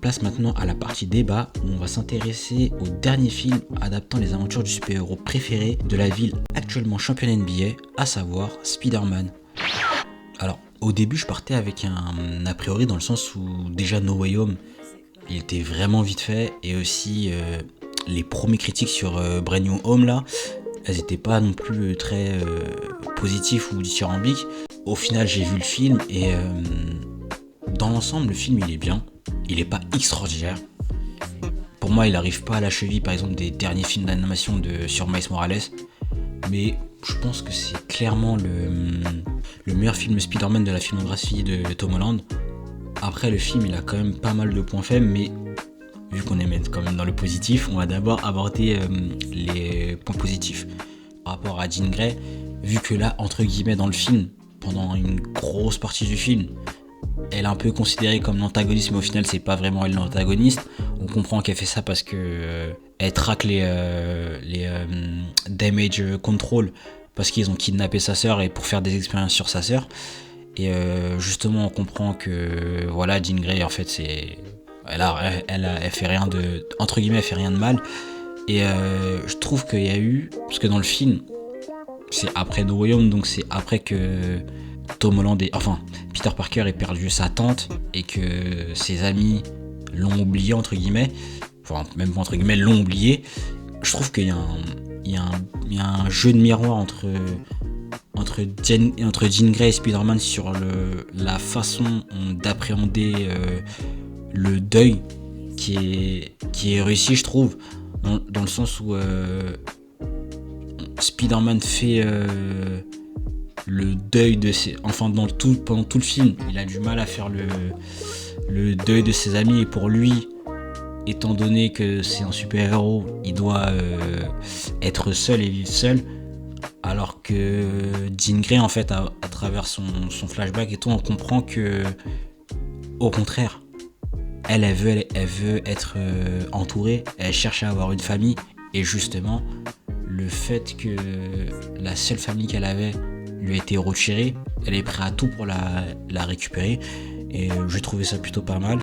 Place maintenant à la partie débat où on va s'intéresser au dernier film adaptant les aventures du super-héros préféré de la ville actuellement championne NBA, à savoir Spider-Man. Alors, au début, je partais avec un a priori dans le sens où déjà No Way Home, il était vraiment vite fait, et aussi les premiers critiques sur Brand New Home là, elles étaient pas non plus très positives ou dithyrambiques. Au final, j'ai vu le film et dans l'ensemble, le film il est bien. Il est pas extraordinaire. Pour moi, il arrive pas à la cheville, par exemple, des derniers films d'animation sur Miles Morales. Mais je pense que c'est clairement le meilleur film Spider-Man de la filmographie de Tom Holland. Après, le film, il a quand même pas mal de points faibles, mais vu qu'on est quand même dans le positif, on va d'abord aborder les points positifs. Par rapport à Jean Grey, vu que là, entre guillemets, dans le film, pendant une grosse partie du film, elle est un peu considérée comme l'antagoniste, mais au final c'est pas vraiment elle l'antagoniste. On comprend qu'elle fait ça parce que elle traque les damage control parce qu'ils ont kidnappé sa sœur et pour faire des expériences sur sa sœur. Et justement on comprend que voilà, Jean Grey en fait elle fait rien de, entre guillemets, elle fait rien de mal. Et je trouve qu'il y a eu, parce que dans le film c'est après No Way Home, donc c'est après que Tom Holland Peter Parker ait perdu sa tante et que ses amis l'ont oublié entre guillemets, enfin même pas entre guillemets, l'ont oublié. Je trouve qu'il y a un jeu de miroir entre Jean Grey et Spider-Man sur la façon d'appréhender le deuil qui est réussi, je trouve, dans le sens où Spider-Man fait le deuil de ses... Enfin, pendant tout le film, il a du mal à faire le deuil de ses amis. Et pour lui, étant donné que c'est un super-héros, il doit être seul et vivre seul. Alors que Jean Grey, en fait, à travers son flashback et tout, on comprend que, au contraire, elle veut être entourée. Elle cherche à avoir une famille. Et justement, le fait que la seule famille qu'elle avait lui a été retirée, elle est prête à tout pour la récupérer, et j'ai trouvé ça plutôt pas mal.